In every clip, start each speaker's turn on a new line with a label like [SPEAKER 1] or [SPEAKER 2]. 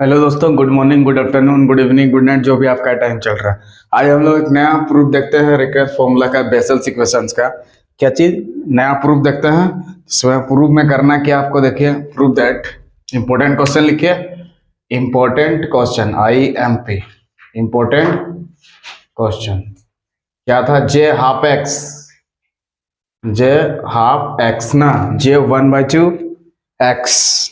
[SPEAKER 1] Hello दोस्तों, good morning, good afternoon, good evening, good night, जो भी आपका टाइम चल रहा है। आज हम लोग एक नया प्रूफ देखते हैं रिकर्स फॉर्मूला का, बेसल्स इक्वेशंस का। क्या चीज? नया प्रूफ देखते हैं। इसमें प्रूफ में करना क्या आपको, देखिए, प्रूफ दैट इंपॉर्टेंट क्वेश्चन लिखिए। Important question, IMP, important question क्या था? जे हाफ एक्स ना, J 1/2 X,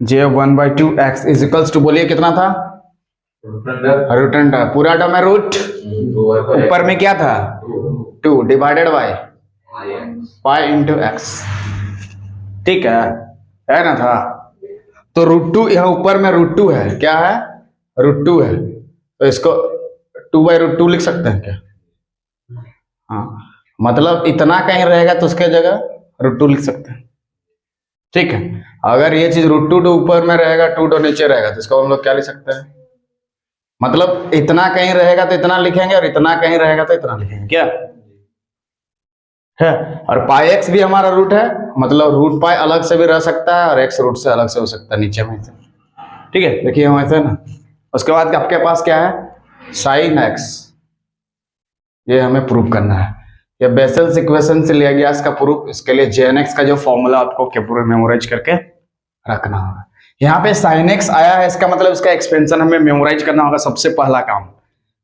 [SPEAKER 1] J 1/2 X is equals to, बोलिए कितना था? रूट अंडर, पूरा टर्म है रूट, ऊपर में क्या था? 2 divided by pi into X. ठीक है ना था? तो √2 यहाँ ऊपर में √2 है, क्या है? √2 है, तो इसको 2/√2 लिख सकते हैं क्या? हाँ, मतलब इतना कहीं रहेगा तो उसके जगह √2 लिख सकते हैं। ठीक है, अगर ये चीज √2 ऊपर में रहेगा, 2 नीचे रहेगा, तो इसको हम लोग क्या लिख सकते हैं? मतलब इतना कहीं रहेगा तो इतना लिखेंगे, और इतना कहीं रहेगा तो इतना लिखेंगे, क्या है? और पाई एक्स भी हमारा रूट है, मतलब रूट पाई अलग से भी रह सकता है और एक्स रूट से अलग से हो सकता है, नीचे में से। ठीक है, देखिए हम ऐसे ना। उसके बाद आपके पास क्या है? साइन एक्स, ये हमें प्रूव करना है। ये बेसल्स इक्वेशन से लिया गया इसका प्रूफ। इसके लिए jnx का जो फॉर्मूला आपको पूरे मेमोराइज करके रखना होगा। यहाँ पे sin x आया है, इसका मतलब इसका एक्सपेंशन हमें मेमोराइज करना होगा, सबसे पहला काम।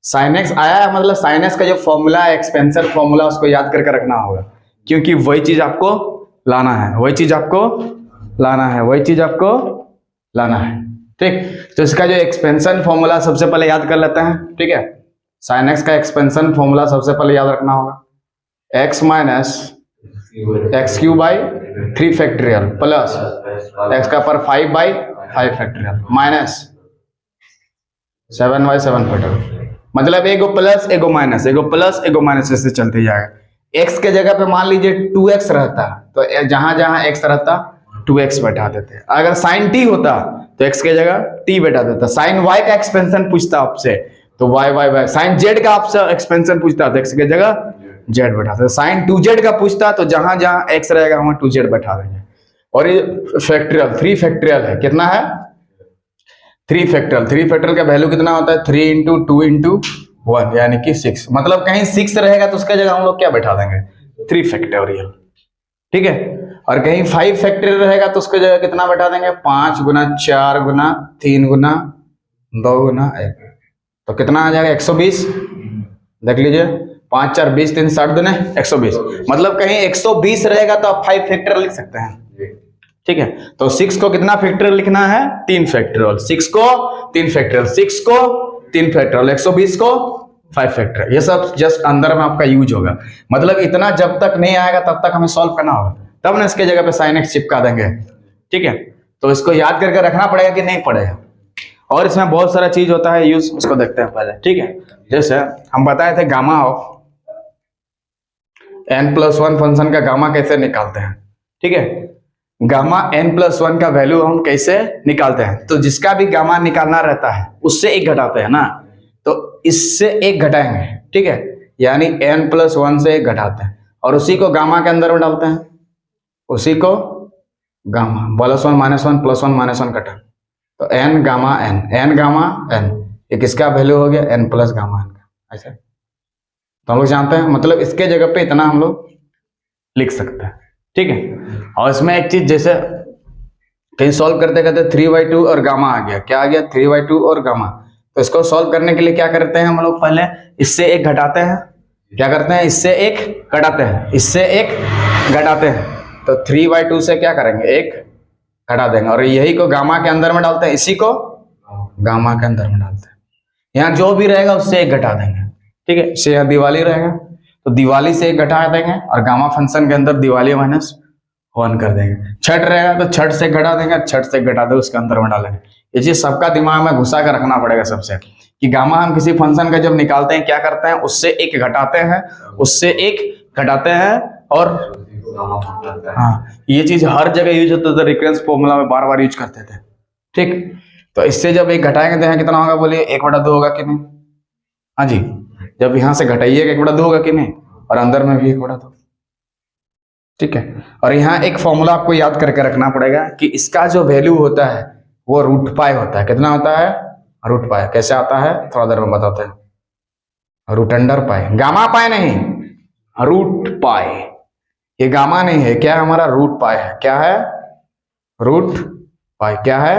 [SPEAKER 1] sin x आया है मतलब sin x का जो फॉर्मूला है, एक्सपेंशन फॉर्मूला, उसको याद करके रखना होगा, क्योंकि वही चीज आपको लाना है, वही चीज आपको लाना है, वही चीज आपको लाना है। ठीक, तो इसका जो एक्सपेंशन फॉर्मूला सबसे पहले याद कर लेते हैं। ठीक है, sin x का एक्सपेंशन फॉर्मूला सबसे पहले याद रखना होगा, x minus x³ by 3 factorial plus x का पर 5/5 फैक्टोरियल माइनस 7/7 फैक्टोरियल। मतलब एगो प्लस एगो माइनस, एगो प्लस एगो माइनस, ऐसे चलते जाएगा। x के जगह पे मान लीजिए 2x रहता, तो जहां जहां x रहता 2x बैठा देते। अगर sin t होता तो x के जगह t बैठा देता। sin y का एक्सपेंशन पूछता आपसे तो y sin z का आपसे एक्सपेंशन पूछता तो x के जगह z बैठाते। sin 2z का पूछता तो जहां जहां x रहेगा वहां 2z बैठा देंगे। और ये फैक्टोरियल 3 फैक्टोरियल है, कितना है? 3 फैक्टोरियल। 3 फैक्टोरियल का वैल्यू कितना होता है? 3 × 2 × 1 यानी कि 6। मतलब कहीं 6 रहेगा तो उसके जगह हम लोग क्या बैठा देंगे? 3 फैक्टोरियल। ठीक है, और कहीं 5 फैक्टोरियल रहेगा तो उसके जगह कितना बैठा देंगे? 5 × 4 × 3 × 2 × 1, तो कितना आ जाएगा? 120। देख लीजिए, 5 4 20 3 60 दूने 120। मतलब कहीं 120 रहेगा तो आप 5 फैक्टोरियल लिख सकते हैं। ठीक है, तो 6 को कितना फैक्टोरियल लिखना है? 3 फैक्टोरियल। 6 को 3 फैक्टोरियल, 6 को 3 फैक्टोरियल, 120 को 5 फैक्टोरियल। ये सब जस्ट अंदर में आपका यूज होगा। मतलब इतना जब तक नहीं आएगा तब तक हमें सॉल्व करना होगा, तब ना इसके जगह पे sin x चिपका देंगे। ठीक है, तो इसको याद करके रखना पड़ेगा कि नहीं पड़ेगा। और इसमें बहुत सारा चीज होता है यूज, उसको देखते हैं पहले। ठीक है, जैसे हम बताए थे गामा ऑफ n+1 फंक्शन का गामा कैसे निकालते हैं। ठीक है, गामा n+1 का वैल्यू हम कैसे निकालते हैं? तो जिसका भी गामा निकालना रहता है उससे एक घटाते हैं ना, तो इससे एक घटाएंगे। ठीक है, यानी n+1 से एक घटाते हैं और उसी को गामा के अंदर में डालते हैं, उसी को गामा +1 -1 +1 -1 कटा, तो n गामा n, ये किसका वैल्यू हो गया? n प्लस गामा n का। ऐसा तो हम लोग जानते हैं, मतलब इसके जगह पे इतना हम लोग लिख सकते हैं। ठीक है, और इसमें एक चीज, जैसे कहीं सॉल्व करते करते 3/2 और गामा आ गया, क्या आ गया? 3/2 और गामा। तो इसको सॉल्व करने के लिए क्या करते हैं हम लोग? पहले इससे एक घटाते हैं। क्या करते हैं? इससे एक घटाते हैं, इससे एक घटाते हैं, तो 3/2 से क्या करेंगे? एक घटा देंगे, और यही को गामा के अंदर में डालते हैं, इसी को गामा के अंदर में डालते हैं। यहाँ जो भी रहेगा उससे एक घटा देंगे। ठीक है, इससे यहाँ दिवाली रहेगा तो दिवाली से एक घटा देंगे, और गामा फंक्शन के अंदर दिवाली -1 कर देंगे। छठ रहेगा तो छठ से घटा देंगे, छठ से घटा दे उसके अंदर में डालेंगे। ये चीज सबका दिमाग में घुसा कर रखना पड़ेगा सबसे, कि गामा हम किसी फंक्शन का जब निकालते हैं क्या करते हैं? उससे एक घटाते हैं, उससे एक घटाते हैं, और हाँ, ये चीज हर जगह यूज होता था, रिकरेंस फॉर्मूला में बार बार यूज करते थे। ठीक, तो इससे जब एक घटाएंगे तो यहाँ कितना होगा? बोलिए 1/2 होगा कि नहीं? हाँ जी, जब यहाँ से घटाइएगा 1/2 होगा कि नहीं? और अंदर में भी 1/2। ठीक है, और यहाँ एक फॉर्मूला आपको याद करके रखना पड़ेगा कि इसका जो वैल्यू होता है वो रूट पाई होता है। कितना होता है? Root pi. कैसे आता है थोड़ा देर में बताते हैं। Root under pi, gamma pi नहीं, रूट पाई। ये गामा नहीं है, क्या है हमारा? रूट पाई है। क्या है? Root pi. क्या है?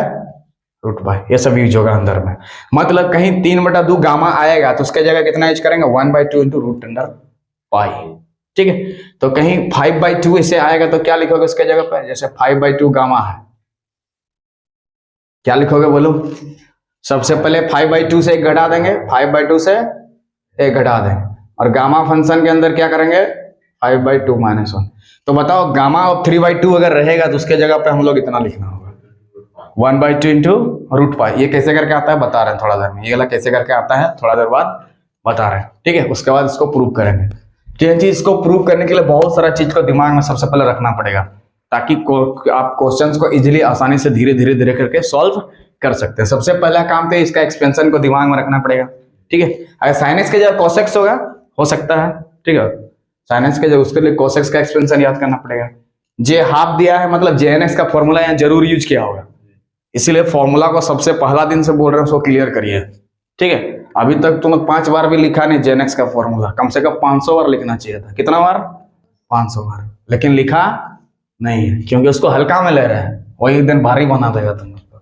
[SPEAKER 1] Root pi. ये सब यूज होगा अंदर में। मतलब कहीं 3/2 गामा आएगा तो उसके जगह कितना यूज करेंगे? 1/2 इंटू रूट अंडर पाई। ठीक है, तो कहीं 5/2 इसे आएगा तो क्या लिखोगे उसके जगह पर? जैसे 5/2 गामा है, क्या लिखोगे बोलो? सबसे पहले 5/2 से 1 घटा देंगे, 5/2 से 1 घटा देंगे, और गामा फंक्शन के अंदर क्या करेंगे? 5/2 माइनस 1। तो बताओ गामा ऑफ 3/2 अगर रहेगा तो उसके जगह पे हम लोग इतना लिखना होगा, 1/2 इंटू रूट पाई। ये कैसे करके आता है बता रहे हैं थोड़ा देर में। ये वाला कैसे करके आता है थोड़ा देर बाद बता रहे हैं। ठीक है, उसके बाद इसको प्रूव करेंगे। तो ये चीज को प्रूव करने के लिए बहुत सारा चीज को दिमाग में सबसे पहले रखना पड़ेगा, ताकि आप क्वेश्चंस को इजीली आसानी से धीरे धीरे धीरे करके सॉल्व कर सकते हैं। सबसे पहला काम तो इसका एक्सपेंशन को दिमाग में रखना पड़ेगा। ठीक है, अगर साइनस के जगह कोसेक्स होगा, हो सकता है, ठीक है, साइनस के जगह उसके लिए कोसेक्स का एक्सपेंशन याद करना पड़ेगा। जे हाफ दिया है मतलब जेएनएक्स का फॉर्मूला यहाँ जरूर यूज किया होगा, इसीलिए फॉर्मूला को सबसे पहला दिन से बोल रहे हैं उसको क्लियर करिए। ठीक है, अभी तक तुम 5 बार भी लिखा नहीं जेएनएक्स का फॉर्मूला, कम से कम 500 बार लिखना चाहिए था। कितना बार? 500 बार, लेकिन लिखा नहीं है क्योंकि उसको हल्का में ले रहे हैं, वही एक दिन भारी बना देगा तुम लोग को।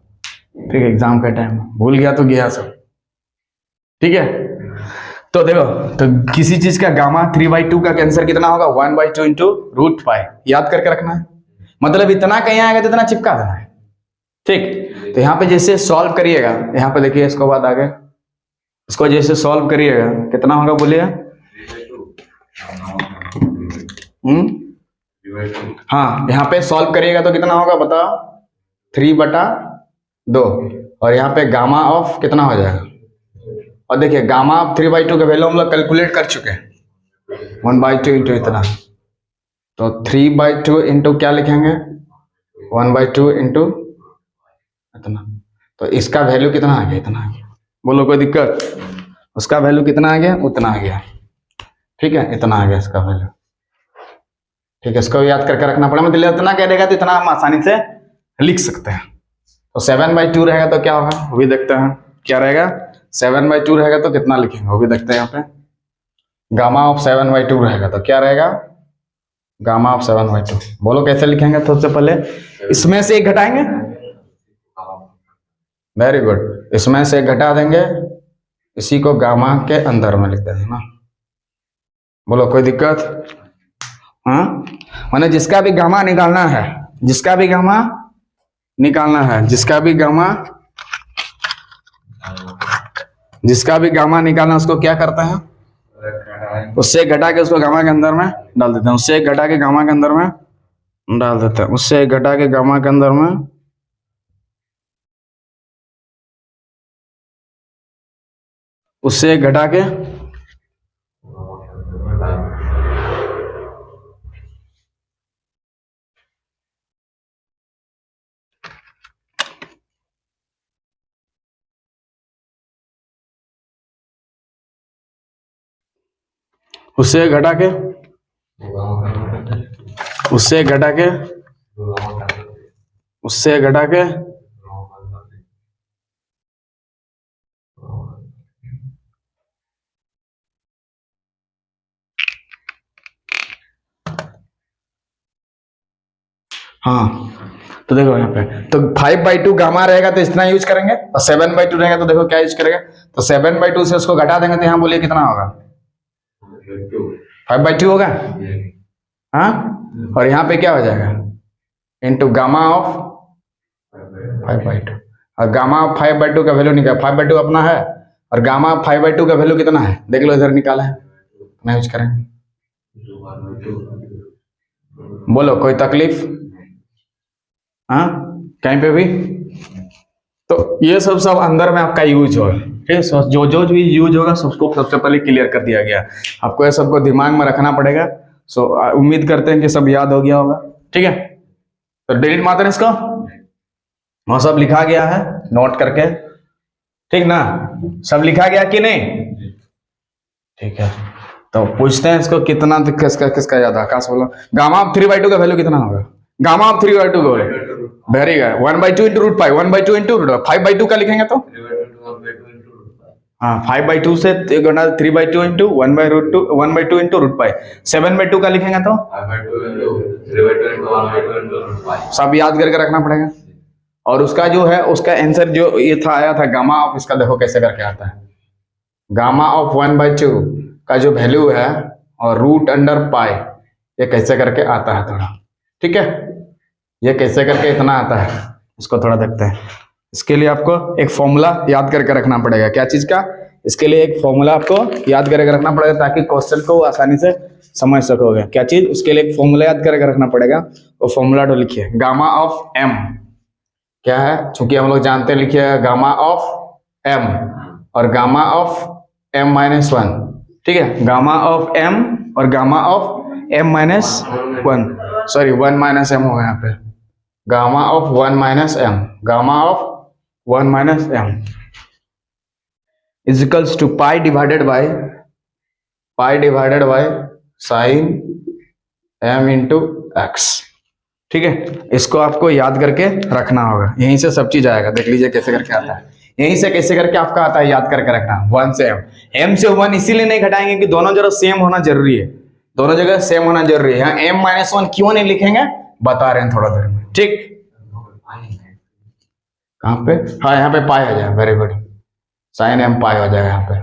[SPEAKER 1] ठीक है, एग्जाम के टाइम भूल गया तो गया सब। ठीक है, तो देखो, तो किसी चीज का गामा 3/2 का कैंसर कितना होगा? 1/2 इंटू रूट पाई। याद करके रखना है, मतलब इतना कहीं आएगा तो इतना चिपका देना है। ठीक, तो यहाँ पे जैसे सॉल्व करिएगा, यहाँ पे देखिए इसको बाद आगे, इसको जैसे सॉल्व करिएगा कितना होगा बोलिए? हाँ, यहाँ पे सॉल्व करिएगा तो कितना होगा बताओ? 3/2, और यहाँ पे गामा ऑफ कितना हो जाएगा? और देखिए गामा ऑफ 3/2 का वैल्यू हम लोग कैलकुलेट कर चुके हैं, 1/2 इंटू इतना, तो 3/2 इंटू क्या लिखेंगे? 1/2 इंटू इतना, तो इसका वैल्यू कितना आ गया? इतना आ गया। बोलो कोई दिक्कत? उसका वैल्यू कितना आ गया? उतना आ गया। ठीक है, इतना आ गया इसका वैल्यू। ठीक है, इसको याद करके रखना पड़ेगा, मतलब इतना कह देगा तो इतना हम आसानी से लिख सकते हैं। तो 7/2 रहेगा तो क्या होगा वो भी देखते हैं। क्या रहेगा? 7/2 रहेगा तो कितना लिखेंगे वो भी देखते हैं। यहाँ पे गामा ऑफ 7/2 रहेगा तो क्या रहेगा? गामा ऑफ 7/2 बोलो कैसे लिखेंगे? तो सबसे पहले इसमें से 1 घटाएंगे, वेरी गुड, इसमें से 1 घटा देंगे, इसी को गामा के अंदर में लिख देंगे ना। बोलो कोई दिक्कत? हाँ, मैंने जिसका भी गामा निकालना है, जिसका भी गामा निकालना है, जिसका भी गामा निकालना, उसको क्या करते हैं? उससे घटा के उसको गामा के अंदर में डाल देते हैं, उससे घटा के गामा के अंदर में डाल देते हैं, उससे घटा के गामा के अंदर में, उससे घटा के उससे घटा के उससे घटा के उससे घटा के हाँ, तो देखो यहाँ पे तो 5/2 गामा रहेगा तो इतना यूज करेंगे, और 7/2 रहेगा तो देखो क्या यूज करेंगे? तो 7/2 से उसको घटा देंगे तो यहाँ बोलिए कितना होगा? 5/2 होगा। हाँ, और यहाँ पे क्या हो जाएगा? इंटू गामा ऑफ 5/2, और गामा ऑफ 5/2 का वैल्यू निकाल, 5/2 अपना है, और गामा ऑफ 5/2 का वैल्यू कितना है देख लो, इधर निकाला है, मैं यूज करेंगे। बोलो कोई तकलीफ? हाँ, कहीं पे भी? तो ये सब अंदर में आपका यूज होगा। ठीक है, जो जो भी यूज होगा सबको सबसे पहले क्लियर कर दिया गया, आपको ये सबको दिमाग में रखना पड़ेगा। सो उम्मीद करते हैं कि सब याद हो गया होगा। ठीक है, तो डिलीट मारते हैं इसको, वहां सब लिखा गया है नोट करके, ठीक ना? सब लिखा गया कि नहीं? ठीक है, तो पूछते हैं इसको कितना किसका याद है? आकाश बोलो गामा ऑफ 3/2 का वैल्यू कितना होगा? गामा ऑफ 3/2 का value very good, 1/2 into root pi, 1/2 into root 5/2 का लिखेंगे तो हाँ 5/2 से 3/2 इंटू 1/2 इंटू रूट पाई, 7/2 का लिखेंगे तो सब याद करके रखना पड़ेगा। और उसका जो है उसका आंसर जो ये था आया था गामा ऑफ, इसका देखो कैसे करके आता है। गामा ऑफ 1/2 का जो वैल्यू है और रूट अंडर पाई, ये कैसे करके आता है थोड़ा, ठीक है, ये कैसे करके इतना आता है इसको थोड़ा देखते हैं। इसके लिए आपको एक फॉर्मूला याद करके रखना पड़ेगा, क्या चीज का, इसके लिए एक फॉर्मूला आपको याद करके रखना पड़ेगा ताकि क्वेश्चन को आसानी से समझ सकोगे। क्या चीज, उसके लिए एक फॉर्मूला याद करके रखना पड़ेगा। वो फॉर्मूला तो लिखिए, गामा ऑफ एम क्या है, चूंकि हम लोग जानते हैं, लिखिए गामा ऑफ एम और गामा ऑफ m - 1, ठीक है, गामा ऑफ m और gamma of m - 1, sorry 1 - m होगा यहाँ पे, gamma of 1 - m, gamma of 1 - m is equals to pi divided by sine m into X, ठीक है। इसको आपको याद करके रखना होगा, यहीं से सब चीज आएगा, देख लीजिए कैसे करके आता है, यहीं से कैसे करके आपका आता है, याद करके रखना। 1 से m से 1 इसीलिए नहीं घटाएंगे कि दोनों जगह सेम होना जरूरी है, दोनों जगह सेम होना जरूरी है। यहाँ m - 1 क्यों नहीं लिखेंगे बता रहे हैं थोड़ा देर में, ठीक। कहाँ पे, हाँ यहाँ पे पाई हो जाएगा, very good, sine m pi हो जाएगा यहाँ पे।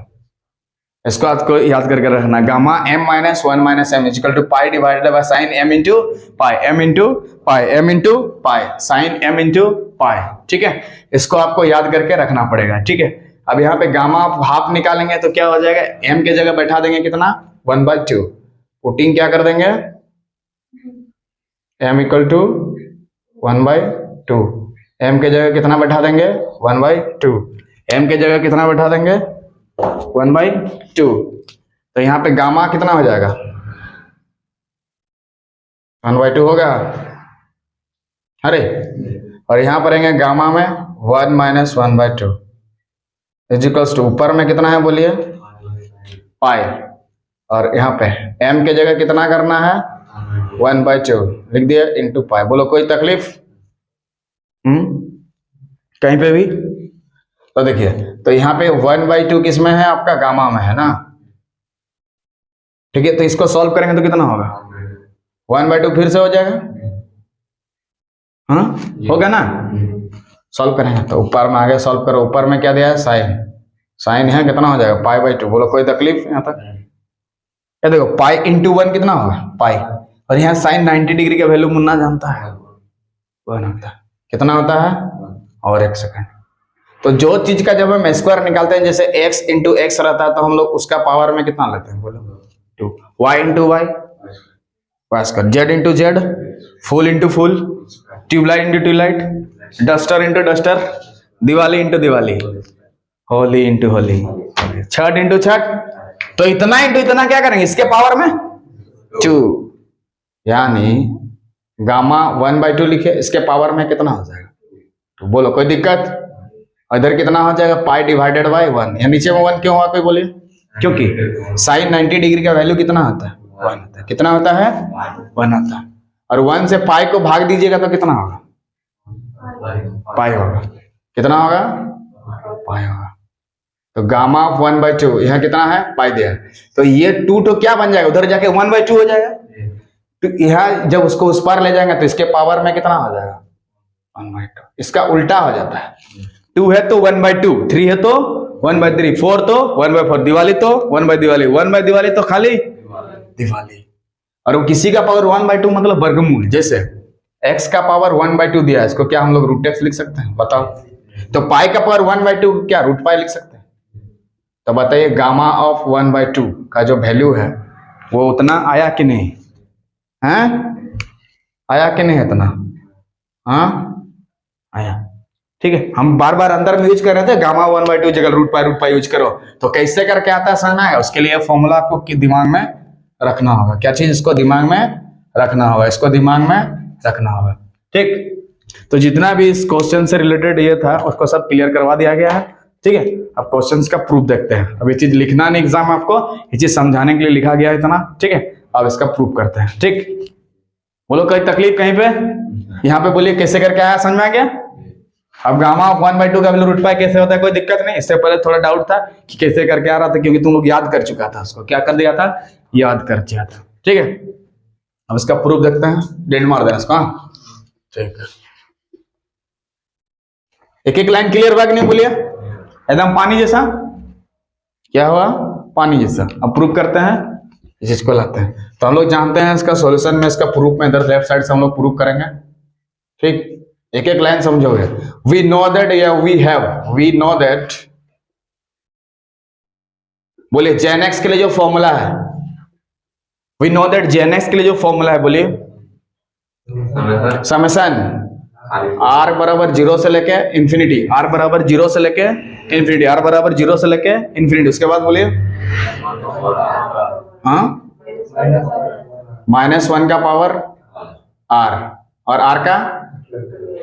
[SPEAKER 1] इसको आपको याद करके रखना, gamma m - 1 - m equal to pi divided by sine m into pi, m into pi, sine m into pi, ठीक है। इसको आपको याद करके रखना पड़ेगा, ठीक है। अब यहाँ पे गामा आप हाफ निकालेंगे तो क्या हो जाएगा, m के जगह बैठा देंगे कितना 1/2, पुटिंग क्या कर देंगे m इक्वल टू 1/2, m के जगह कितना बैठा देंगे 1/2, m के जगह कितना बैठा देंगे 1/2, तो यहाँ पे गामा कितना हो जाएगा 1/2 होगा, अरे, और यहाँ पर आएंगे गामा में 1 - 1/2 इज इक्वल्स टू, ऊपर में कितना है बोलिए पाई, और यहाँ पे m के जगह कितना करना है 1/2 लिख दिया इंटू पाई। बोलो कोई तकलीफ कहीं पे भी, तो देखिए, तो यहाँ पे 1/2 किस में है आपका गामा में है ना, ठीक है। तो इसको सॉल्व करेंगे तो कितना होगा 1/2 फिर से हो जाएगा, हाँ होगा ना, सॉल्व करेंगे तो ऊपर में आगे सॉल्व करो, ऊपर में क्या दिया है साइन है, कितना हो जाएगा पाई/2। बोलो कोई तकलीफ यहाँ तक, ये देखो पाई इंटू 1 कितना होगा पाई, और यहाँ साइन 90 डिग्री का वैल्यू मुन्ना जानता है 1 होता है, कितना होता है, और एक सेकंड, तो जो चीज का जब हम स्क्वायर निकालते हैं, जैसे x इंटू एक्स रहता है तो हम लोग उसका पावर में कितना लेते हैं, बोलो 2, y into Y, z into Z, full into full, tube light into tube light, duster into duster, Diwali into Diwali, Holi into Holi, Chhath into Chhath, तो इतना इंटू इतना क्या करेंगे इसके पावर में 2, यानी गामा 1/2 लिखे, इसके पावर में कितना हो जाएगा, तो बोलो कोई दिक्कत, इधर कितना हो जाएगा पाई डिवाइडेड बाय 1, या नीचे में 1 क्यों हुआ कोई बोलिए, क्योंकि साइन 90 डिग्री का वैल्यू कितना होता है 1 होता है, कितना होता है 1 होता है, और 1 से पाई को भाग दीजिएगा तो कितना होगा पाई होगा, कितना होगा पाई होगा, तो गामा ऑफ 1/2 यहाँ कितना है पाई दिया, तो ये 2 तो क्या बन जाएगा उधर जाके 1/2 हो जाएगा, तो यहाँ जब उसको उस पार ले जाएंगे तो इसके पावर में कितना हो जाएगा 1/2, इसका उल्टा हो जाता है, 2 है तो 1/2, 3 है तो 1/3, 4 तो 1/4, दिवाली तो 1/दिवाली तो खाली दिवाली, और वो किसी का पावर 1/2 मतलब वर्गमूल, जैसे x का पावर 1/2 दिया है, इसको क्या हम लोग रूट x लिख सकते हैं बताओ, तो पाई का पावर 1/2 क्या रूट पाई लिख सकते हैं, तो बताइए गामा ऑफ 1/2 का जो वैल्यू है वो उतना आया कि नहीं है, आया कि नहीं इतना, हाँ आया, ठीक है। हम बार बार अंदर में यूज कर रहे थे गामा 1/2 जगह रूट पाई यूज करो, तो कैसे करके आता है समझना है, उसके लिए फॉर्मूला आपको दिमाग में रखना होगा, क्या चीज, इसको दिमाग में रखना होगा, इसको दिमाग में रखना होगा, ठीक। तो जितना भी इस क्वेश्चन से रिलेटेड ये था उसको सब क्लियर करवा दिया गया है, ठीक है। अब क्वेश्चंस का प्रूफ देखते हैं, अब ये चीज लिखना नहीं एग्जाम आपको, ये चीज समझाने के लिए लिखा गया है इतना, ठीक है। अब इसका प्रूफ करते हैं, ठीक। बोलो कोई तकलीफ कहीं पे, यहाँ पे बोलिए कैसे करके आया, समझ में आ गया। अब गामा ऑफ 1/2 का वैल्यू रूट पाई कैसे होता है, कोई दिक्कत नहीं। इससे पहले थोड़ा डाउट था कि कैसे करके आ रहा था, क्योंकि तुम लोग याद कर चुका था उसको, क्या कर दिया था, याद कर दिया था। ठीक है, अब इसका प्रूफ देखते हैं, डेट मार देना इसको। ठीक है, एक एक लाइन क्लियर हुआ कि नहीं बोलिए, एकदम पानी जैसा। क्या हुआ, पानी जैसा। अब प्रूफ करते हैं, इस चीज को लाते हैं। तो हम लोग जानते हैं इसका सॉल्यूशन में, इसका प्रूफ में इधर लेफ्ट साइड से हम लोग प्रूफ करेंगे। ठीक, एक एक लाइन समझोगे। वी नो दैट या वी नो दैट, बोलिए जेन एक्स के लिए जो फॉर्मूला है, we know that J n X के लिए जो फॉर्मूला है, बोलिए समेशन आर बराबर 0 से लेके इंफिनिटी, आर बराबर 0 से लेके इंफिनिटी, आर बराबर 0 से लेके इंफिनिटी। उसके बाद बोलिए हाँ, -1 का पावर आर, और आर का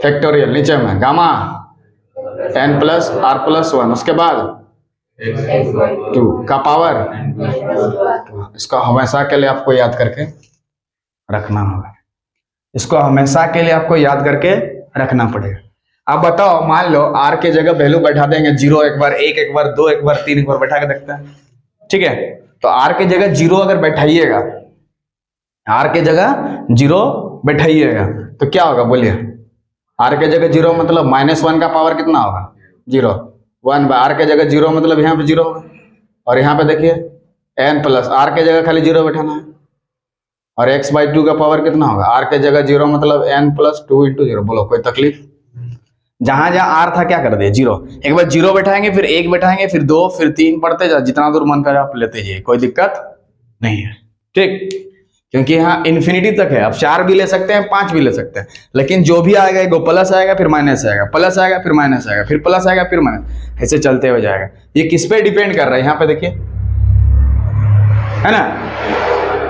[SPEAKER 1] फैक्टोरियल नीचे में gamma n plus R plus 1, उसके बाद 2 का पावर। इसको हमेशा के लिए आपको याद करके रखना होगा, इसको हमेशा के लिए आपको याद करके रखना पड़ेगा। अब बताओ, मान लो आर के जगह वैल्यू बैठा देंगे 0 एक बार, 1 एक बार, 2 एक बार, 3 एक बार बैठा के देखते हैं। ठीक है, तो आर के जगह 0 अगर बैठाइएगा, आर के जगह 0 बैठाइएगा तो क्या होगा, बोलिए। आर के जगह 0 मतलब -1 का पावर कितना होगा, 0। 1 आर के जगह 0 मतलब यहाँ पे 0 होगा, और यहाँ पे देखिए n प्लस आर के जगह खाली 0 बैठाना है, और x/2 का पावर कितना होगा, आर के जगह 0 मतलब n प्लस 2 इंटू 0। बोलो कोई तकलीफ, जहां जहां आर था क्या कर दिए 0। एक बार 0 बैठाएंगे, फिर 1 बैठाएंगे, फिर 2, फिर 3 पढ़ते जा, जितना दूर मन करे आप लेते जाइए, कोई दिक्कत नहीं है। ठीक, क्योंकि यहाँ इन्फिनिटी तक है। अब 4 भी ले सकते हैं, 5 भी ले सकते हैं, लेकिन जो भी आएगा एगो प्लस आएगा, फिर माइनस आएगा, प्लस आएगा, फिर माइनस आएगा, फिर प्लस आएगा, फिर माइनस, ऐसे चलते हुए जाएगा। ये किस पे डिपेंड कर रहा है, यहाँ पे देखिए, है ना।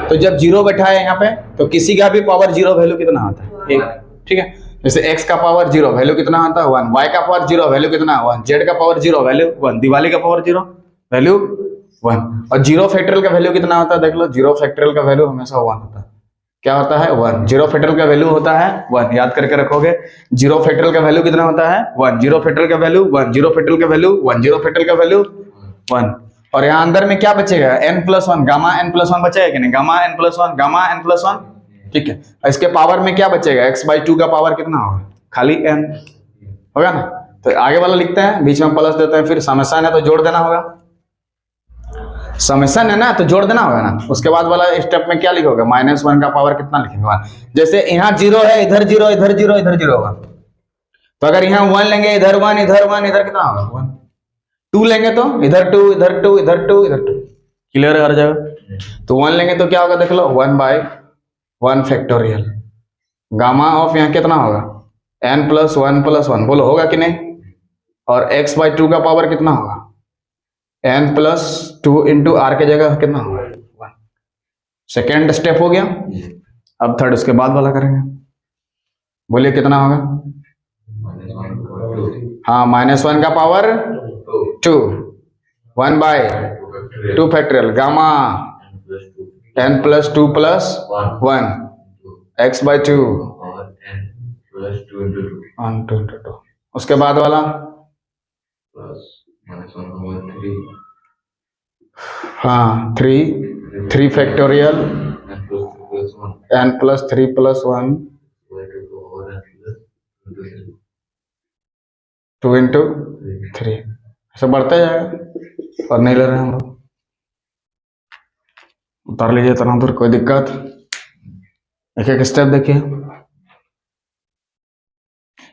[SPEAKER 1] तो जब 0 बैठा है यहाँ पे, तो किसी का भी पावर 0 वैल्यू कितना होता है, 1। ठीक है, जैसे x का पावर 0 वैल्यू कितना आता है 1, y का पावर 0 वैल्यू कितना 1, z का पावर 0 वैल्यू 1, दिवाली का पावर 0 वैल्यू 1, और 0 फैक्टोरियल का वैल्यू कितना होता है, देख लो। 0 फैक्टोरियल का वैल्यू हमेशा 1 होता है। क्या होता है, 1। 0 फैक्टोरियल का वैल्यू होता है 1, याद करके रखोगे। 0 फैक्टोरियल का वैल्यू कितना होता है 1, 0 फैक्टोरियल का वैल्यू 1, 0 फैक्टोरियल का वैल्यू 1, 0 फैक्टोरियल का वैल्यू 1। और यहाँ अंदर में क्या बचेगा, n+1, गामा n+1 बचेगा कि नहीं, गामा n+1, गामा n+1। ठीक है, इसके पावर में क्या बचेगा, x/2 का पावर कितना होगा, खाली n होगा ना। तो आगे वाला लिखते हैं, बीच में प्लस देते हैं, फिर समेशन है तो जोड़ देना होगा, समेशन है ना तो जोड़ देना होगा ना। उसके बाद वाला स्टेप में क्या लिखोगे, -1 का पावर कितना लिखेंगे, जैसे यहाँ 0 है, इधर 0, इधर 0, इधर 0 होगा। तो अगर यहाँ 1 लेंगे, इधर 1, इधर 1, इधर कितना होगा 1। 2 लेंगे तो इधर 2, इधर 2, इधर 2, इधर 2, क्लियर है हर जगह। तो 1 लेंगे तो क्या होगा, देख लो, 1/1 फैक्टोरियल। गामा ऑफ यहाँ कितना होगा, n+1+1, बोलो होगा कि नहीं। और x/2 का पावर कितना होगा, n+2 इंटू आर के जगह कितना होगा 1। सेकेंड स्टेप हो गया। अब थर्ड, उसके बाद वाला करेंगे, बोलिए कितना होगा। हाँ, -1 का power 2, 1/2 factorial, gamma n+2+1 x/2 2। उसके बाद वाला हाँ 3 फैक्टोरियल n+3+1 2 इंटू 3, ऐसे बढ़ता जाएगा। और नहीं ले रहे हैं हम लोग, उतार लीजिए इतना दूर, कोई दिक्कत। एक एक स्टेप देखिए,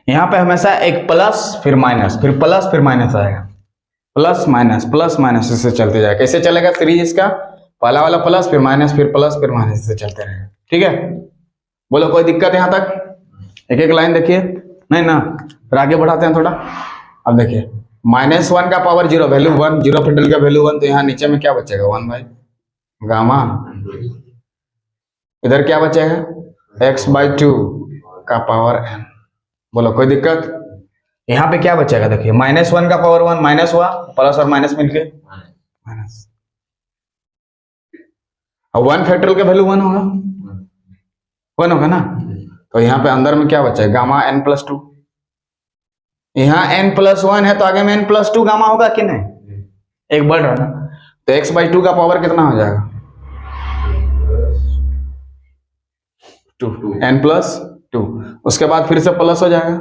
[SPEAKER 1] यहाँ पे हमेशा एक प्लस फिर माइनस, फिर प्लस फिर माइनस आएगा, प्लस माइनस इससे चलते जाएगा। कैसे चलेगा सीरीज इसका, पहला वाला प्लस फिर माइनस फिर प्लस फिर माइनस, इससे चलते रहेगा। ठीक है, बोलो कोई दिक्कत यहाँ तक। एक एक लाइन देखिए, नहीं ना, फिर आगे बढ़ाते हैं थोड़ा। अब देखिए, -1 का पावर 0 वैल्यू 1, 0 फैक्टोरियल का वैल्यू 1, तो यहाँ नीचे में क्या बचेगा 1/, गामा, इधर क्या बचेगा x/2 का पावर n। बोलो कोई दिक्कत। यहाँ पे क्या बचेगा, देखिए -1 का पावर 1, माइनस हुआ, प्लस और माइनस मिलके माइनस, और 1 फैक्टोरियल का वैल्यू 1 होगा, 1 होगा ना। तो यहाँ पे अंदर में क्या बचा, गामा n+2। यहाँ n+1 है तो आगे में n+2 गामा होगा कि नहीं, एक बढ़ रहा ना, तो x/2 का पावर कितना हो जाएगा, 2, n+2। उसके बाद फिर से प्लस हो जाएगा,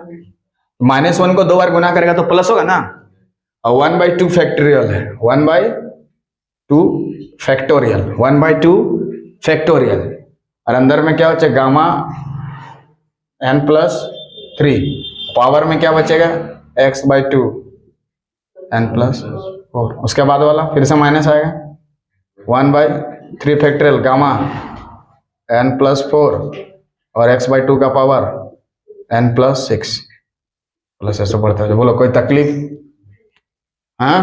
[SPEAKER 1] -1 को 2 बार गुना करेगा तो प्लस होगा ना, और 1/2 फैक्टोरियल है, 1/2 फैक्टोरियल, 1/2 फैक्टोरियल, और अंदर में क्या बचे, गामा n+3, पावर में क्या बचेगा, x/2 n+4। उसके बाद वाला फिर से माइनस आएगा, 1/3 फैक्टोरियल गामा n+4 और x/2 का पावर n+6, प्लस ऐसे बढ़ता है। बोलो कोई तकलीफ, हाँ।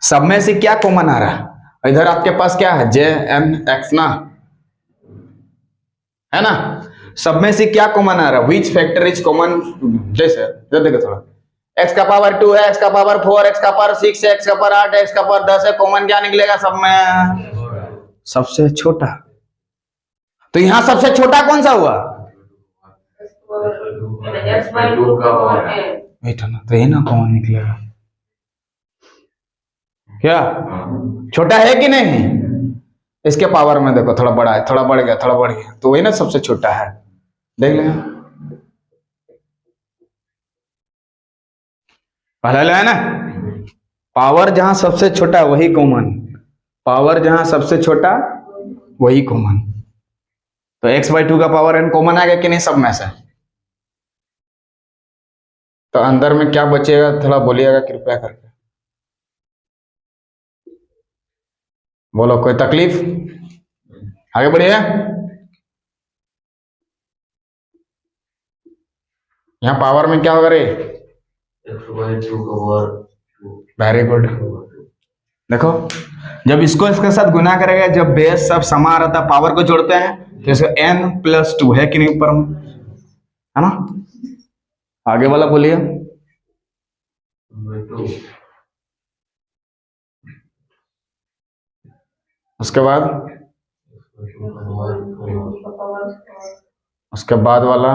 [SPEAKER 1] सब में से क्या कॉमन आ रहा है, इधर आपके पास क्या है, JNX ना, है ना, सब में से क्या कॉमन आ रहा है, विच फैक्टर इज कॉमन, जैसे देखो थोड़ा, x का पावर 2 है, x का पावर 4, x का पावर 6 है, x का पावर 8 है, x का पावर 10 है, कॉमन क्या निकलेगा सब में, सबसे छोटा। तो यहां सबसे छोटा कौन सा हुआ, बेटा ना, तो ये ना कॉमन निकलेगा, क्या छोटा है कि नहीं, इसके पावर में देखो थोड़ा बड़ा है, थोड़ा बढ़ गया, थोड़ा बढ़ गया, तो वही ना सबसे छोटा है, देख लेना, पहले है ना, पावर जहां सबसे छोटा वही कॉमन, पावर जहां सबसे छोटा वही कॉमन। तो x/2 का पावर n कॉमन आ गया कि नहीं सब में से, तो अंदर में क्या बचेगा थोड़ा बोलिएगा कृपया करके, बोलो कोई तकलीफ, आगे बढ़िए। यहाँ पावर में क्या होगा रे, वेरी गुड। देखो जब इसको इसके साथ गुना करेगा, जब बेस सब समा रहता है, पावर को जोड़ते हैं तो इसको n+2 है कि नहीं ऊपर में, है ना, आगे वाला बोलिए, उसके बाद, उसके बाद वाला,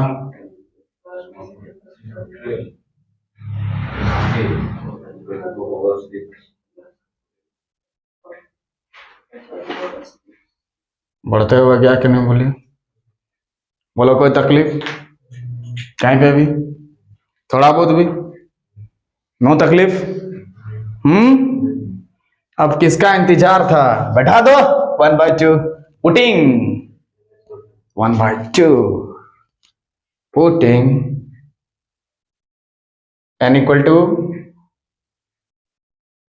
[SPEAKER 1] बढ़ते हुए गया कि नहीं, बोलिए, बोलो कोई तकलीफ कहीं पे भी, थोड़ा बहुत भी, नो तकलीफ, अब किसका इंतजार था, बैठा दो, 1/2 पुटिंग, 1/2 पुटिंग n =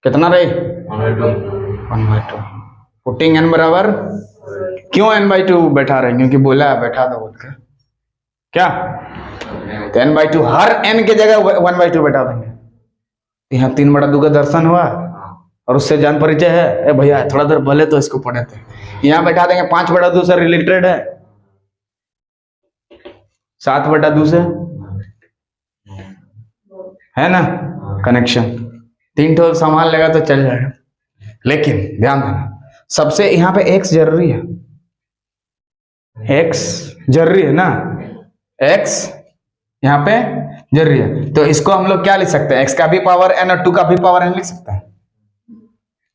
[SPEAKER 1] कितना रही, 1/2 पुटिंग n बराबर, क्यों n/2 बैठा रहे, क्योंकि बोला है बैठा दो बोल के, क्या, तो n/2 हर n के जगह 1/2 बैठा देंगे, यहाँ 3/2 का दर्शन हुआ और उससे जान परिचय है, ए भैया थोड़ा देर भले तो इसको पढ़े थे, यहाँ बैठा देंगे 5/2 से रिलेटेड है, 7/2 से है ना कनेक्शन, 3 ठो संभाल लेगा तो चल जाएगा। लेकिन ध्यान देना सबसे यहाँ पे x जरूरी है, x जरूरी है ना, x यहाँ पे जरूरी है, तो इसको हम लोग क्या लिख सकते हैं, x का भी पावर n और 2 का भी पावर n लिख सकते हैं,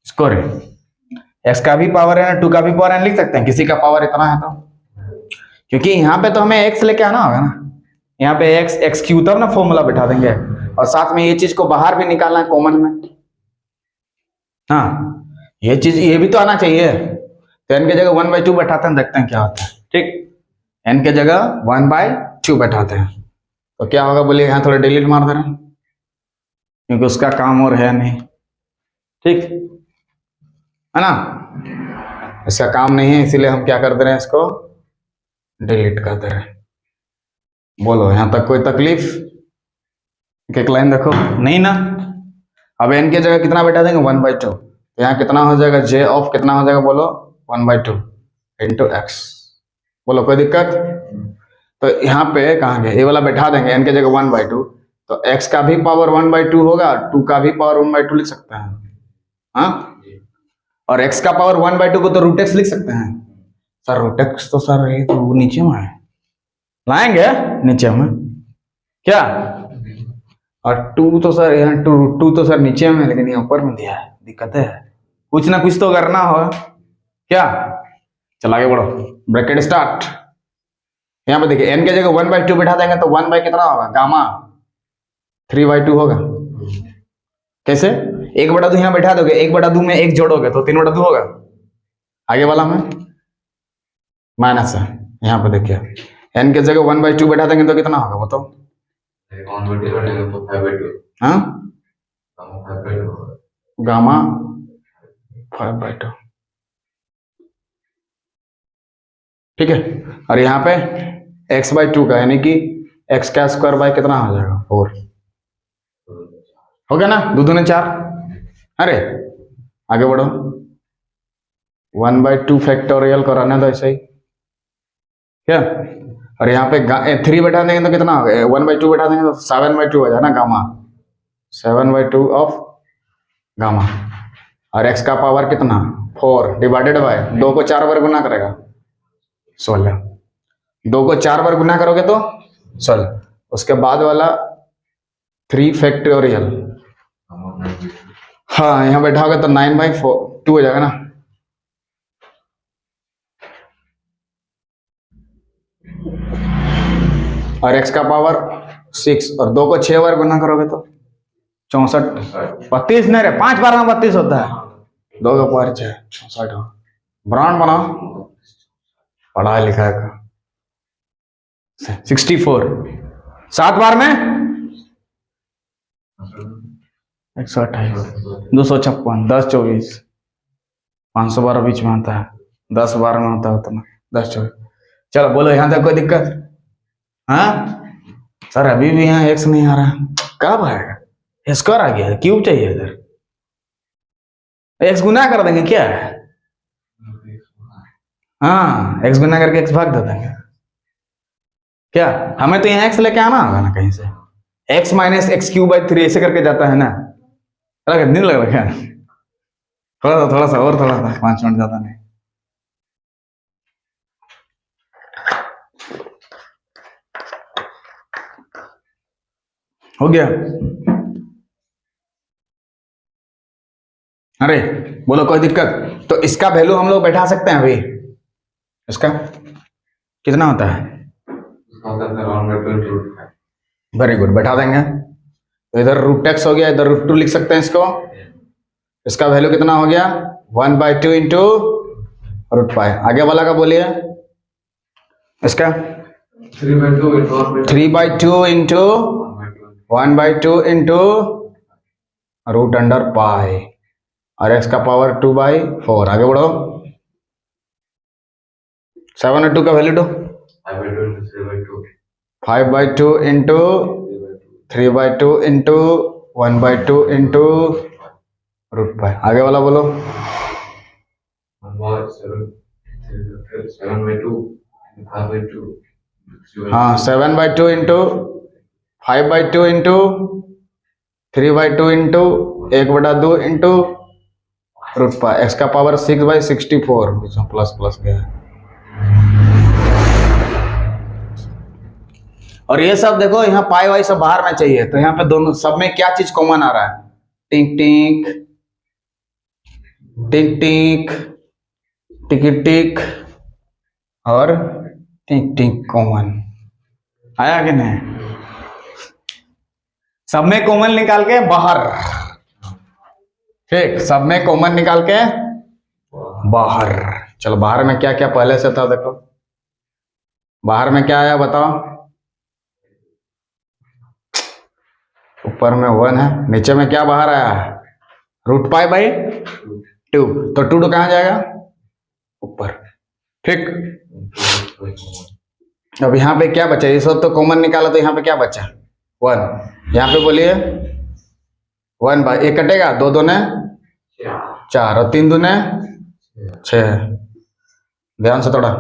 [SPEAKER 1] इसको रे x का भी पावर n और 2 का भी पावर n लिख सकते हैं, किसी का पावर इतना है तो, क्योंकि यहाँ पे तो हमें x लेके आना होगा ना, यहाँ पे x3 तब ना फॉर्मूला बैठा देंगे, और साथ में ये चीज को बाहर भी निकालना है कॉमन में, हाँ ये चीज ये भी तो आना चाहिए, तो n के जगह 1/2 बैठाते हैं, देखते हैं क्या होता है, ठीक, n के जगह 1/2 बैठाते हैं, तो क्या होगा बोलिए, यहाँ थोड़ा डिलीट मार दे रहे हैं क्योंकि उसका काम और है नहीं, ठीक है ना, इसका काम नहीं है, इसीलिए हम क्या कर दे रहे हैं, इसको डिलीट कर दे रहे हैं। बोलो यहाँ तक कोई तकलीफ, एक लाइन देखो नहीं ना, अब n की जगह कितना बैठा देंगे 1/2, तो यहाँ कितना हो जाएगा, j ऑफ कितना हो जाएगा बोलो 1/2 × x, बोलो कोई दिक्कत, तो यहाँ पे कहाँ गए, ये वाला बैठा देंगे n की जगह 1/2, तो x का भी पावर 1/2 होगा, 2 का भी पावर 1/2 लिख सकते हैं, हाँ, और x का पावर 1/2 को तो √x लिख सकते हैं, सर √x तो सर ये तो नीचे में है, लाएंगे नीचे में क्या? और टू तो सर यहाँ टू तो सर नीचे में, लेकिन ये ऊपर में दिया है, दिक्कत है। कुछ ना कुछ तो करना होगा क्या? चल आगे बढ़ो, ब्रैकेट स्टार्ट। यहाँ पे देखिए n के जगह 1/2 बैठा देंगे तो 1 बाई कितना होगा? गामा 3/2 होगा। कैसे? 1/2 यहाँ बैठा दोगे, 1/2 में 1 जोड़ोगे तो 3/2 होगा। आगे वाला में माइनस है। यहाँ पे देखिए n के जगह 1/2 बैठा देंगे तो कितना होगा बताओ? हाँ, गामा 5/2, ठीक है। और यहाँ पे x/2 का यानी कि x का स्क्वायर बाय कितना हो जाएगा? 4 हो गया ना, 2 दूने 4। अरे आगे बढ़ो, 1/2 फैक्टोरियल को रहने दो ऐसे ही क्या। और यहाँ पे 3 बैठा देंगे तो कितना होगा? 1/2 बैठा देंगे तो 7/2 हो जाए ना, गामा 7/2 ऑफ गामा। और x का पावर कितना? 4 डिवाइडेड बाय 2 को 4 बार गुना करेगा 16, 2 को 4 बार गुना करोगे तो 16। उसके बाद वाला 3 फैक्टोरियल, हाँ यहाँ बैठा होगा तो 9/2 हो जाएगा ना। और x का पावर 6 और 2 को 6 बार गुना करोगे तो 64, 32 नहीं रे, 5 बार में 32 होता है, 2 का पावर 6, 64। ब्रांड बनाओ पढ़ाई लिखाई का 64, 7 बार में 128, 256, 10 24, 512 बीच में आता है, 10 बार में होता है उतना, 10 24। चलो बोलो यहाँ तक कोई दिक्कत? हाँ सर अभी भी यहाँ x नहीं आ रहा, कब आएगा? स्क्वायर आ गया, क्यूब चाहिए इधर, x गुना कर देंगे क्या? हाँ x गुना करके x भाग दे देंगे क्या? हमें तो यहाँ x लेके आना होगा ना कहीं से, x माइनस x³/3 ऐसे करके जाता है ना। नहीं लग रहा क्या? थोड़ा सा और, थोड़ा सा 5 मिनट ज्यादा नहीं। हो गया? अरे बोलो कोई दिक्कत? तो इसका वैल्यू हम लोग बैठा सकते हैं अभी, इसका कितना होता है? वेरी गुड, बैठा देंगे। तो इधर √x हो गया, इधर √2 लिख सकते हैं इसको। इसका वैल्यू कितना हो गया? 1/2 इंटू √π। आगे वाला का बोलिए, इसका 3/2 इंटू 1/2 इंटू √π और x का पावर 2/4। आगे बढ़ो, 7/2 का वैल्यू 5/2 इंटू 3/2 इंटू 1/2 इंटू √π। आगे वाला बोलो, 7/2 हाँ 7/2 into 5/2 into 3/2 into 1/2 into √π। x का पावर 6/64, बीच में प्लस प्लस गया। और ये सब देखो यहाँ पाई वाई सब बाहर में चाहिए, तो यहाँ पे दोनों सब में क्या चीज कॉमन आ रहा है? टिक टिक टिक टिक टिक टिक और टिक टिक कॉमन आया कि नहीं? सब में कॉमन निकाल के बाहर, ठीक, सब में कॉमन निकाल के बाहर। चलो बाहर में क्या क्या पहले से था देखो, बाहर में क्या आया बताओ? ऊपर में 1 है, नीचे में क्या बाहर आया? √π/2, तो 2 कहाँ जाएगा? ऊपर, ठीक। अब यहाँ पे क्या बचा? ये सब तो कॉमन निकाला, तो यहाँ पे क्या बचा? 1। यहाँ पे बोलिए 1/, एक कटेगा, 2 दूने 4 और 3 दूने 6। ध्यान से थोड़ा,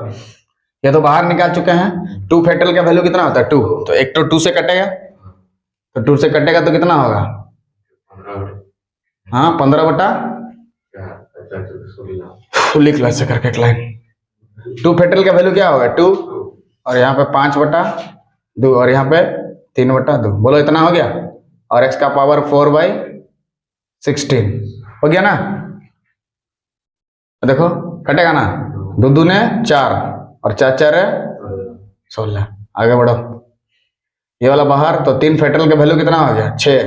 [SPEAKER 1] ये तो बाहर निकाल चुके हैं। 2 फैक्टोरियल का वैल्यू कितना होता है? 2, तो एक तो 2 से कटेगा, तो 2 से कटेगा तो कितना होगा? हाँ 15/, लिख लो ऐसे करके एक लाइन। 2 फैक्टोरियल का वैल्यू क्या होगा? 2 और यहाँ पे 5/2 और यहाँ पे 3/2। बोलो इतना हो गया। और x का पावर 4/16 हो गया ना। देखो कटेगा ना, 2 दूने 4 और 4 4 है 16। आगे बढ़ो, ये वाला बाहर, तो 3 फैक्टोरियल का वैल्यू कितना हो गया 6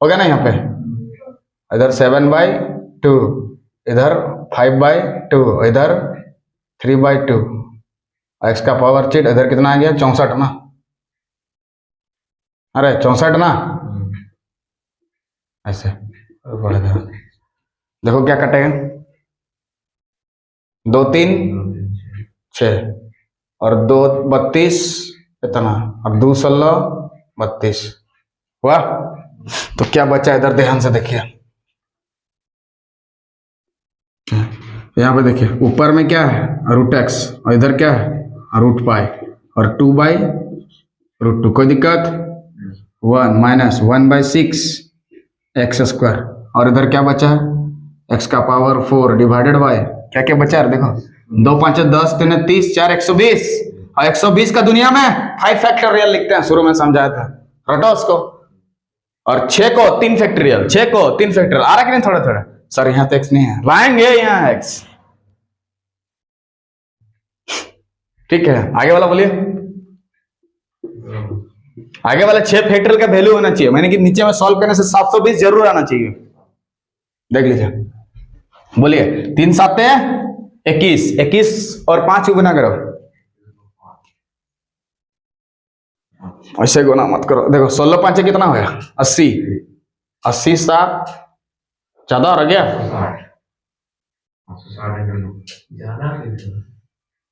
[SPEAKER 1] हो गया ना। यहाँ पे इधर 7/2, इधर 5/2, इधर 3/2, x का पावर चिट इधर कितना आ गया 64 ना। अरे 64 ना, ऐसे बढ़ गया। देखो क्या कटेगा, 2 3 6 और 2 32 इतना, अब 2 16 32 हुआ। तो क्या बचा इधर, ध्यान से देखिए। यहाँ पे देखिए ऊपर में क्या है √x और इधर क्या है √π और 2/√2। कोई दिक्कत, 1 - 1/6 x² और इधर क्या बचा है x का पावर 4 डिवाइडेड बाय क्या क्या बचा है देखो, 2 5 10 3 30 4 120 और 120 का दुनिया में 5 फैक्टोरियल लिखते हैं, शुरू में समझाया था, रटो उसको। और 6 को 3 फैक्टोरियल, 6 को 3 फैक्टोरियल आ रहा कि नहीं थोड़ा थोड़ा। सर यहाँ तो x नहीं है, लाएंगे यहाँ x। ठीक है, आगे वाला बोलिए। आगे वाला 6 फैक्टोरियल का वैल्यू होना चाहिए, मैंने कि नीचे में सॉल्व करने से 720 जरूर आना चाहिए। देख लीजिए, बोलिए 3 7 21, 21 और 5 को गुना करो। ऐसे गुना मत करो। देखो 16 5 कितना हो गया 80, 80 7 ज्यादा हो गया,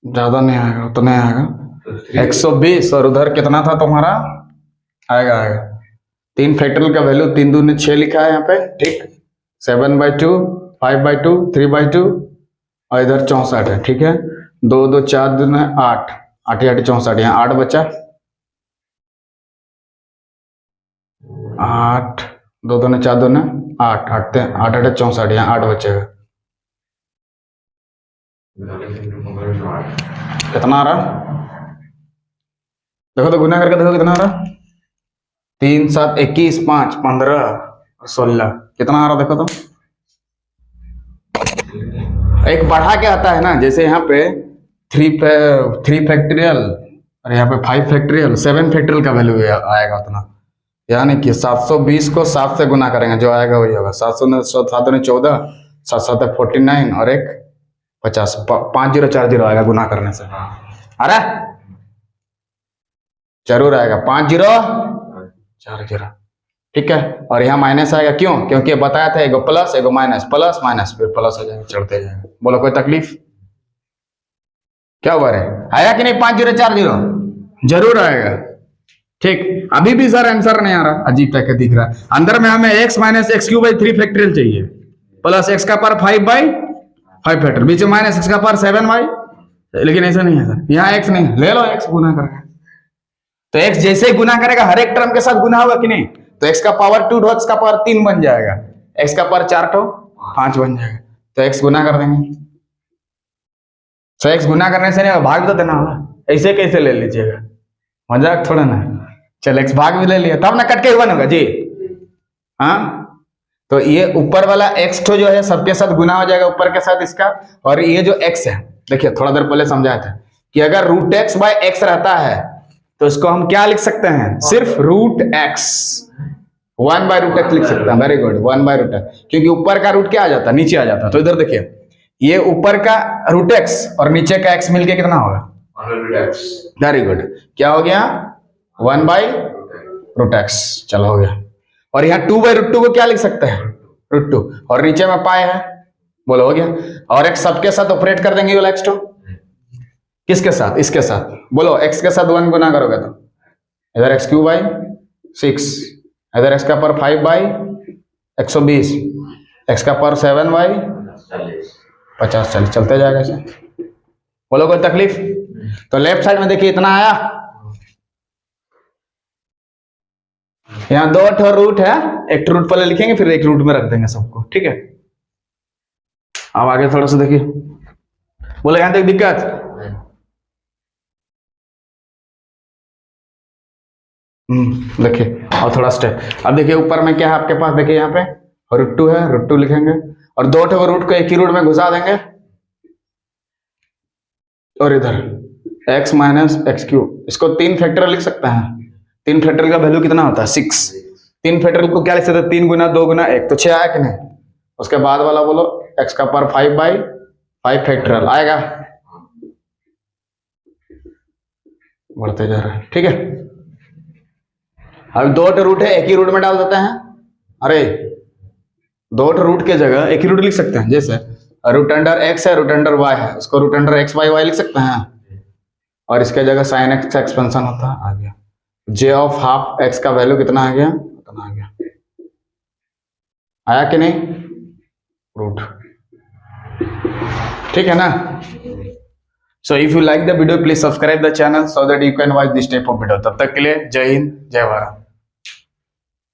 [SPEAKER 1] ज्यादा नहीं आएगा, उतना नहीं आएगा। 120 और उधर कितना था तुम्हारा, आएगा 3 फैक्टोरियल का वैल्यू 3 दूनी 6 लिखा है यहाँ पे, ठीक। 7/2 5/2 3/2 और इधर 64 है, ठीक है। 2 2 4 दूने 8 8 8 64, यहाँ 8 बचा, 8 2 दूने 4 दूने 8 8 8 8 64, यहाँ 8 बचेगा। कितना आ रहा देखो, तो गुना करके देखो कितना आ रहा। 3 7 21 5 15 16 कितना आ रहा देखो तो। एक बढ़ा के आता है ना, जैसे यहाँ पे 3 फैक्टोरियल और यहाँ पे 5 फैक्टोरियल 7 फैक्टोरियल का वैल्यू आएगा उतना। यानी कि 720 को 7 से गुना करेंगे, जो आएगा वही होगा। 7 ने 14 7 7 49 और 1 50 5040 आएगा गुना करने से। अरे जरूर आएगा 5040, ठीक है। और यहाँ माइनस आएगा, क्यों? क्योंकि बताया था एगो प्लस एगो माइनस, प्लस माइनस फिर प्लस हो जाएगा, चढ़ते जाएगा। बोलो कोई तकलीफ क्या हुआ रे, आया कि नहीं 5040? जरूर आएगा, ठीक। अभी भी सर आंसर नहीं आ रहा, अजीब टाइप का दिख रहा है। अंदर में हमें x - x³ 3 फैक्टोरियल चाहिए, प्लस x का पावर 5/5 फैक्टर, बीच में माइनस x का पावर 7/, लेकिन ऐसा नहीं है सर, यहाँ x नहीं, ले लो x गुना करके। तो x जैसे ही गुना करेगा हर एक टर्म के साथ गुना होगा कि नहीं, तो x का पावर 2 x का पावर 3 बन जाएगा, x का पावर 4 5 बन जाएगा। तो x गुना कर देंगे। तो x गुना करने से नहीं, भाग तो देना होगा। ऐसे कैसे ले लीजिएगा, मजाक थोड़ा ना। चल x भाग भी ले लिया, तब ना कट के 1 होगा जी। हाँ, तो ये ऊपर वाला x तो जो है सबके साथ गुना हो जाएगा ऊपर के साथ इसका। और ये जो x है, देखिए थोड़ा देर पहले समझाया था कि अगर √x/x रहता है तो इसको हम क्या लिख सकते हैं, सिर्फ √x 1/√x लिख सकते हैं। वेरी गुड, 1/√x, क्योंकि ऊपर का रूट क्या आ जाता है, नीचे आ जाता है। तो इधर देखिए, ये ऊपर का √x और नीचे का x मिलके कितना होगा, 1/√x। वेरी गुड, क्या हो गया 1/√x। चलो हो गया। और यहाँ 2/√2 को क्या लिख सकते हैं, √2, और नीचे में पाए है। बोलो हो गया। और x सबके साथ ऑपरेट कर देंगे, वाला x2 किसके साथ, इसके साथ। बोलो x के साथ 1 गुना करोगे तो इधर x³ 6, इधर x का पावर 5/120, x का पावर 7/50 चलते जाएगा ऐसे। बोलो कोई तकलीफ। तो लेफ्ट साइड में देखिए इतना आया, यहाँ 2 रूट है, एक रूट पहले लिखेंगे फिर एक रूट में रख देंगे सबको, ठीक है। अब आगे थोड़ा सा देखिए, बोले यहाँ तक दिक्कत देखिए और थोड़ा स्टेप। अब देखिए ऊपर में क्या है आपके पास, देखिए यहाँ पे √2 है, √2 लिखेंगे और 2 ठो रूट को एक ही रूट में घुसा देंगे और इधर x माइनस x3, इसको 3 फैक्टोरियल लिख सकते हैं। 3 फैक्टोरियल का वैल्यू कितना होता है 6। 3 फैक्टोरियल को क्या लिख सकते हैं 3 गुना 2 गुना 1 तो 6 आया कि नहीं। उसके बाद वाला बोलो x का पावर 5/5 फैक्टोरियल आएगा, बढ़ते जा रहा है। ठीक है, अब 2 ठो रूट है एक ही रूट में डाल देते हैं। अरे 2 ठो रूट के जगह एक ही रूट लिख सकते हैं, जैसे √x है √y है, उसको √x/y लिख सकते हैं और इसके जगह sin x का एक्सपेंशन होता है, आ गया j/12 का वैल्यू कितना आ गया, उतना आ गया। आया कि नहीं रूट, ठीक है ना। So if you like the video please subscribe the channel so that you can watch this type of video. तब तक के लिए जय हिंद जय भारत।